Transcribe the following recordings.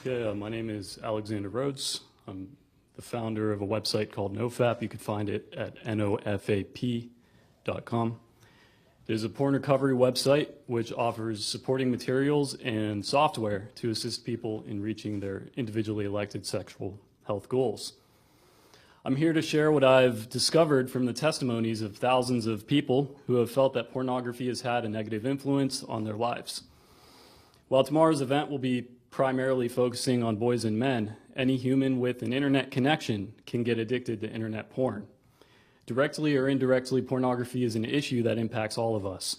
Yeah, my name is Alexander Rhodes. I'm the founder of a website called Nofap. You can find it at nofap.com. It is a porn recovery website which offers supporting materials and software to assist people in reaching their individually elected sexual health goals. I'm here to share what I've discovered from the testimonies of thousands of people who have felt that pornography has had a negative influence on their lives. While tomorrow's event will be primarily focusing on boys and men, any human with an internet connection can get addicted to internet porn. Directly or indirectly, pornography is an issue that impacts all of us.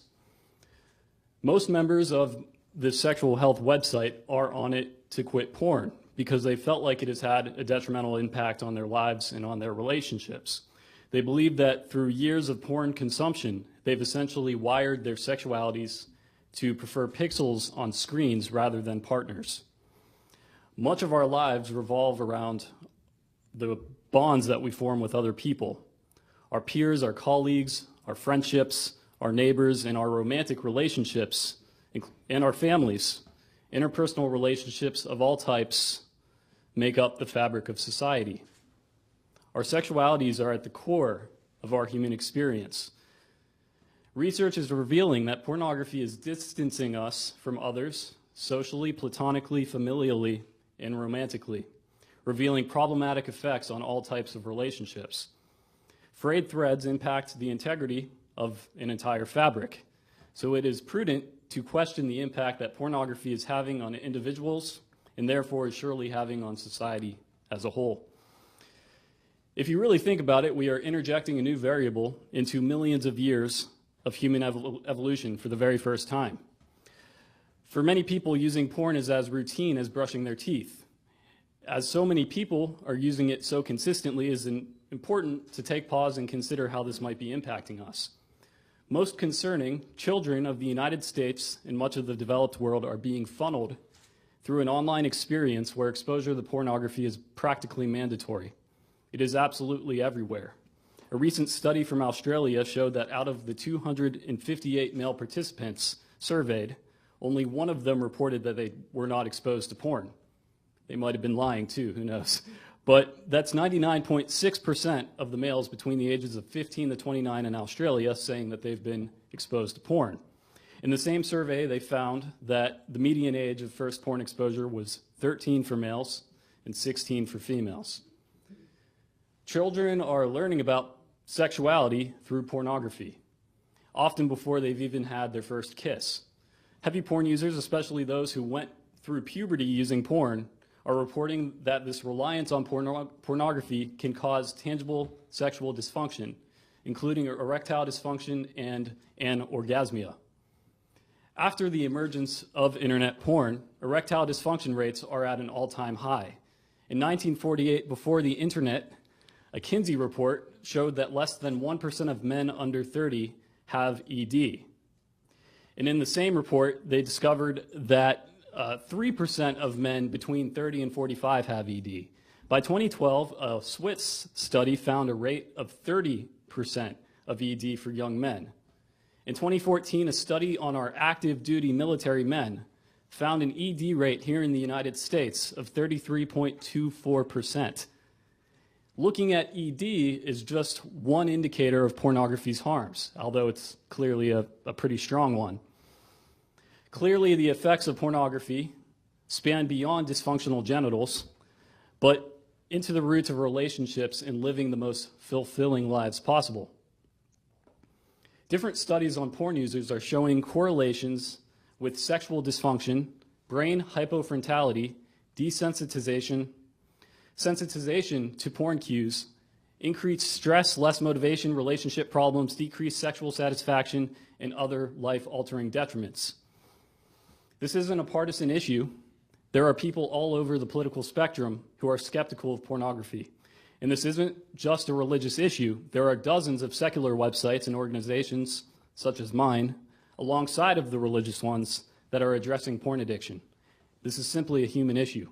Most members of the sexual health website are on it to quit porn because they felt like it has had a detrimental impact on their lives and on their relationships. They believe that through years of porn consumption, they've essentially wired their sexualities to prefer pixels on screens rather than partners. Much of our lives revolve around the bonds that we form with other people. Our peers, our colleagues, our friendships, our neighbors, and our romantic relationships, and our families. Interpersonal relationships of all types make up the fabric of society. Our sexualities are at the core of our human experience. Research is revealing that pornography is distancing us from others socially, platonically, familially, and romantically, revealing problematic effects on all types of relationships. Frayed threads impact the integrity of an entire fabric, so it is prudent to question the impact that pornography is having on individuals and therefore is surely having on society as a whole. If you really think about it, we are interjecting a new variable into millions of years of human evolution for the very first time. For many people, using porn is as routine as brushing their teeth. As so many people are using it so consistently, it is important to take pause and consider how this might be impacting us. Most concerning, children of the United States and much of the developed world are being funneled through an online experience where exposure to pornography is practically mandatory. It is absolutely everywhere. A recent study from Australia showed that out of the 258 male participants surveyed, only one of them reported that they were not exposed to porn. They might have been lying too, who knows? But that's 99.6% of the males between the ages of 15 to 29 in Australia saying that they've been exposed to porn. In the same survey, they found that the median age of first porn exposure was 13 for males and 16 for females. Children are learning about sexuality through pornography, often before they've even had their first kiss. Heavy porn users, especially those who went through puberty using porn, are reporting that this reliance on pornography can cause tangible sexual dysfunction, including erectile dysfunction and anorgasmia. After the emergence of internet porn, erectile dysfunction rates are at an all-time high. In 1948, before the internet, a Kinsey report showed that less than 1% of men under 30 have ED. And in the same report, they discovered that 3% of men between 30 and 45 have ED. By 2012, a Swiss study found a rate of 30% of ED for young men. In 2014, a study on our active duty military men found an ED rate here in the United States of 33.24%. Looking at ED is just one indicator of pornography's harms, although it's clearly a pretty strong one. Clearly, the effects of pornography span beyond dysfunctional genitals, but into the roots of relationships and living the most fulfilling lives possible. Different studies on porn users are showing correlations with sexual dysfunction, brain hypofrontality, desensitization, sensitization to porn cues, increased stress, less motivation, relationship problems, decreased sexual satisfaction, and other life-altering detriments. This isn't a partisan issue. There are people all over the political spectrum who are skeptical of pornography. And this isn't just a religious issue. There are dozens of secular websites and organizations, such as mine, alongside of the religious ones that are addressing porn addiction. This is simply a human issue.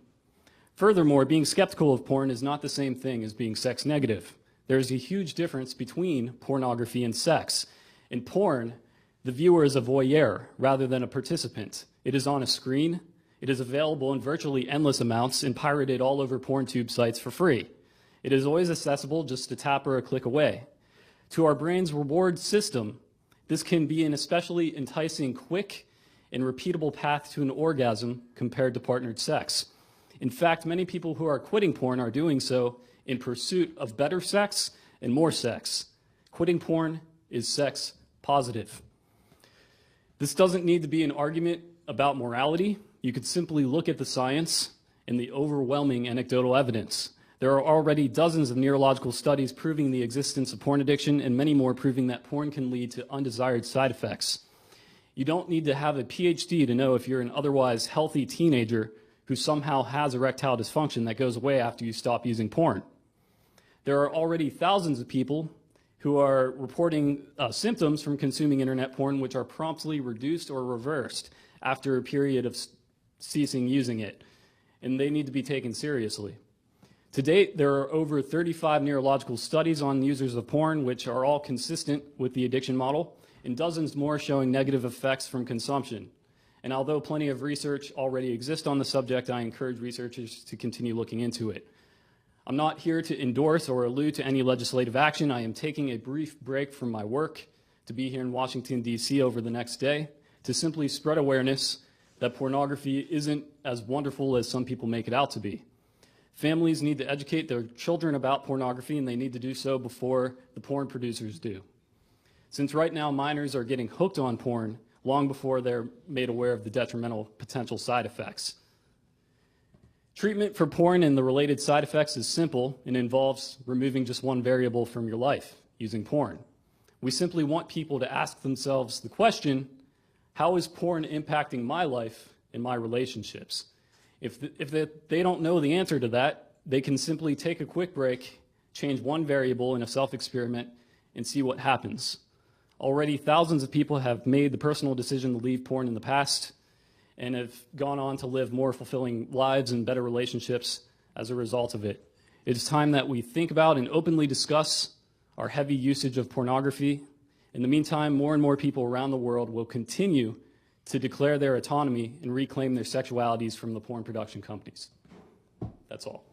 Furthermore, being skeptical of porn is not the same thing as being sex negative. There is a huge difference between pornography and sex. In porn, the viewer is a voyeur rather than a participant. It is on a screen. It is available in virtually endless amounts and pirated all over PornTube sites for free. It is always accessible, just a tap or a click away. To our brain's reward system, this can be an especially enticing, quick, and repeatable path to an orgasm compared to partnered sex. In fact, many people who are quitting porn are doing so in pursuit of better sex and more sex. Quitting porn is sex positive. This doesn't need to be an argument about morality. You could simply look at the science and the overwhelming anecdotal evidence. There are already dozens of neurological studies proving the existence of porn addiction and many more proving that porn can lead to undesired side effects. You don't need to have a PhD to know if you're an otherwise healthy teenager who somehow has erectile dysfunction that goes away after you stop using porn. There are already thousands of people who are reporting symptoms from consuming internet porn which are promptly reduced or reversed after a period of ceasing using it, and they need to be taken seriously. To date, there are over 35 neurological studies on users of porn which are all consistent with the addiction model, and dozens more showing negative effects from consumption. And although plenty of research already exists on the subject, I encourage researchers to continue looking into it. I'm not here to endorse or allude to any legislative action. I am taking a brief break from my work to be here in Washington, D.C. over the next day to simply spread awareness that pornography isn't as wonderful as some people make it out to be. Families need to educate their children about pornography, and they need to do so before the porn producers do. Since right now minors are getting hooked on porn long before they're made aware of the detrimental potential side effects. Treatment for porn and the related side effects is simple and involves removing just one variable from your life, using porn. We simply want people to ask themselves the question, how is porn impacting my life and my relationships? If they don't know the answer to that, they can simply take a quick break, change one variable in a self-experiment, and see what happens. Already, thousands of people have made the personal decision to leave porn in the past and have gone on to live more fulfilling lives and better relationships as a result of it. It is time that we think about and openly discuss our heavy usage of pornography. In the meantime, more and more people around the world will continue to declare their autonomy and reclaim their sexualities from the porn production companies. That's all.